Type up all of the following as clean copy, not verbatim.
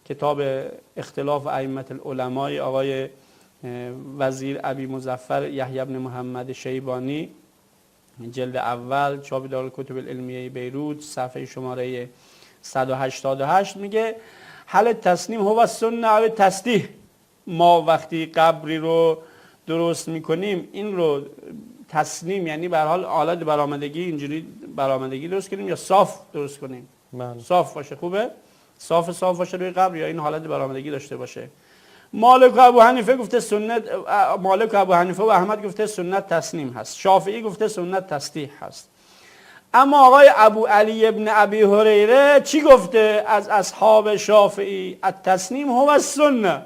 کتاب اختلاف ائمه العلماء آقای وزیر ابی مظفر یحیی بن محمد شیبانی، جلد اول، چاپ دارالکتب العلمیه بیروت، صفحه شماره 188 میگه حل تسلیم هو السنه او تصدیح. ما وقتی قبری رو درست میکنیم این رو تسلیم، یعنی به هر حال حالت برآمدگی اینجوری برآمدگی درست کنیم یا صاف درست کنیم. صاف باشه خوبه، صاف باشه روی قبر، یا این حالت برآمدگی داشته باشه. مالک و ابو حنیفه گفته سنت، مالک و ابو حنیفه و احمد گفته سنت تسلیم هست. شافعی گفته سنت تصدیح هست. اما آقای ابو علی ابن ابی هریره چی گفته از اصحاب شافعی؟ التسلیم هو السنه.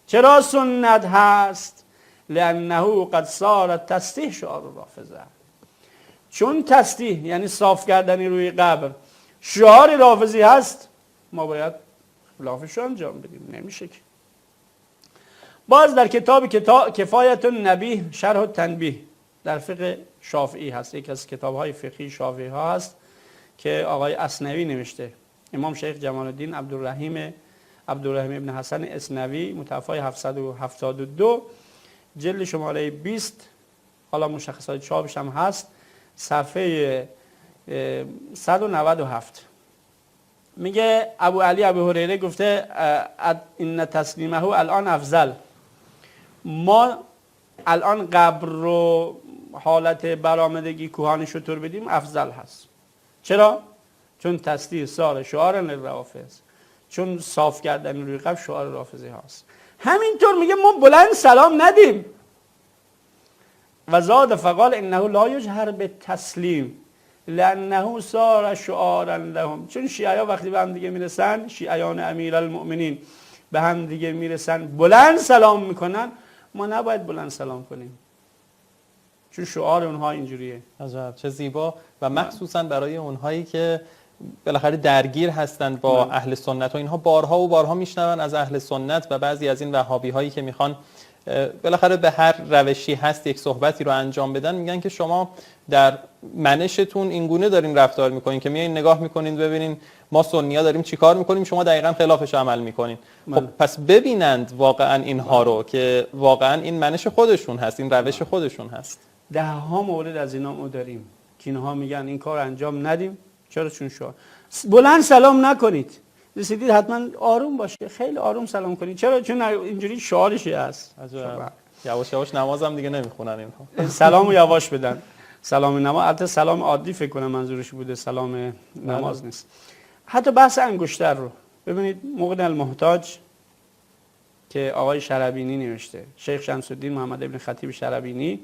چرا سنت هست؟ لانه قد صار تصدیح شعار رافضه. چون تصدیح یعنی صاف کردنی روی قبر شعار رافضی هست، ما باید خلافش رو انجام بدیم. نمیشه که. باز در کتاب کفایت النبی شرح التنبیه در فقه شافعی هست، یکی از کتاب‌های فقهی شافعی ها هست که آقای اثنوی نوشته، امام شیخ جمال الدین عبدالرحیم ابن حسن اثنوی، متوفی 772، جلد شماره 20، حالا مشخصات چاپش هم هست، صفحه 197. میگه ابو علی ابو هریره گفته این تسلیمه الان افضل. ما الان قبر رو حالت برآمدگی کوهان شطور بدیم افضل هست. چرا؟ چون تصدیح صار شعار للروافض، چون صاف کردن روی قبر شعار رافضی هست. همینطور میگه ما بلند سلام ندیم. و زاد فقال انه لا یجهر بالتسلیم لانه صار شعارا لهم. چون شیعیان وقتی به هم دیگه میرسن، شیعیان امیرالمؤمنین به هم دیگه میرسن بلند سلام میکنن، ما نباید بلند سلام کنیم چون شعار اونها اینجوریه. عجب، چه زیبا. و مخصوصا برای اونهایی که بالاخره درگیر هستند با اهل سنت و اینها بارها و بارها میشنون از اهل سنت و بعضی از این وهابی هایی که میخوان بالاخره به هر روشی هست یک صحبتی رو انجام بدن، میگن که شما در منشتون اینگونه دارین رفتار میکنین که میایین نگاه میکنین ببینین ما سنی‌ها داریم چیکار میکنیم، شما دقیقاً خلافش عمل میکنین. خب پس ببینند واقعاً اینها رو که واقعاً این منش خودشون هست، این روش خودشون هست. ده ها مورد از اینا ما داریم که اینها میگن این کار انجام ندیم. چرا؟ چون شما بلند سلام نکنید، رسیدید حتما آروم باشه، خیلی آروم سلام کنید. چرا؟ چون اینجوری شعارشی هست. یواش یواش نمازم دیگه نمیخونن اینها. سلامو یواش بدن. سلام نماز، البته سلام عادی فکر کنم منظورش بوده، سلام نماز نیست. حتی بحث انگشتر رو ببینید، مغنی المحتاج که آقای شربینی نوشته، شیخ شمس الدین محمد ابن خطیب شربینی،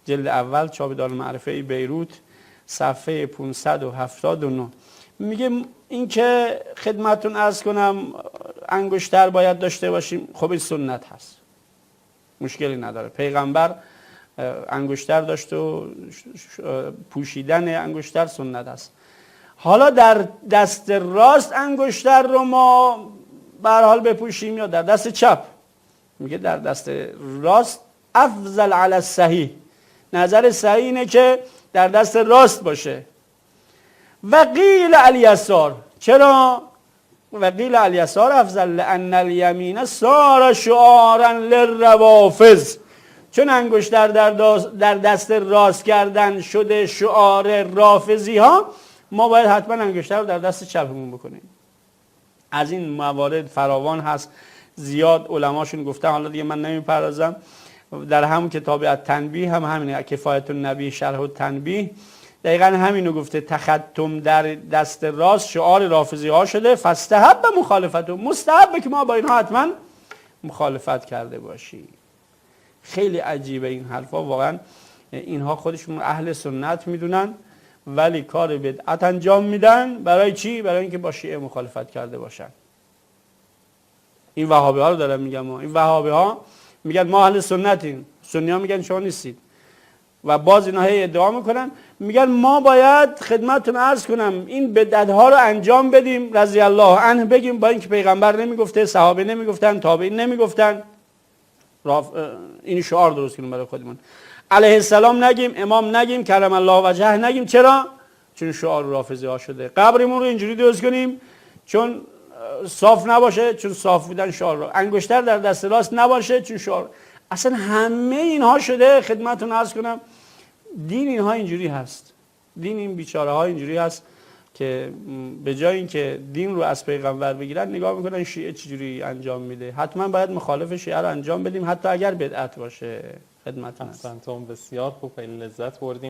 جلد اول، چاپ دارالمعرفه بیروت، صفحه 579، میگه این که خدمتتون عرض کنم انگشتر باید داشته باشیم، خب این سنت هست، مشکلی نداره. پیغمبر انگشتر داشته و پوشیدن انگشتر سنت است. حالا در دست راست انگشتر رو ما به هر حال بپوشیم یا در دست چپ؟ میگه در دست راست افضل علی الصحیح. نظر صحیح اینه که در دست راست باشه. و قیل الیسار. چرا؟ و قیل الیسار افضل لان الیمین صار شعارا للروافض. چون انگشتر در دست راست کردن شده شعار رافضی ها، ما باید حتما انگشتر رو در دست چپمون بکنیم. از این موارد فراوان هست، زیاد علماشون گفتن، حالا دیگه من نمیپردازم. در همون کتاب التنبیه هم همینه، کفایت النبی شرح التنبیه، دقیقا همینو گفته، تختم در دست راست شعار رافضی ها شده، فاستحب مخالفت، مستحبه که ما با اینها حتما مخالفت کرده باشیم. خیلی عجیبه این حرفا، واقعا اینها خودشون اهل سنت میدونن ولی کار بدعت انجام میدن. برای چی؟ برای اینکه با شیعه مخالفت کرده باشن. این وهابی ها رو دارم میگم، این وهابی ها میگن ما اهل سنتیم، سنی ها میگن شما نیستید. و باز اینا هی ادعا میکنن، میگن ما باید خدمتتون عرض کنم این بدعت ها رو انجام بدیم، رضی الله عنه بگیم، با اینکه پیغمبر نمیگفته، صحابه نمیگفتن، تابعین نمیگفتن، این شعار درست کنیم برای خودمون. علیه السلام نگیم، امام نگیم، کرم الله وجهه نگیم. چرا؟ چون شعار رافضی ها شده. قبرمون رو اینجوری درست کنیم چون صاف نباشه چون صاف بودن شعار رو، انگشتر در دست راست نباشه چون شعار. اصلا همه اینها شده. خدمتتون عرض کنم دین اینها اینجوری هست، دین این بیچاره ها اینجوری هست که به جای اینکه دین رو از پیغمبر بگیرن نگاه میکنن شیعه چجوری انجام میده، حتما باید مخالف شیعه رو انجام بدیم حتی اگر بدعت باشه. خدمتتون احسنتم، بسیار خوب، خیلی لذت بردیم.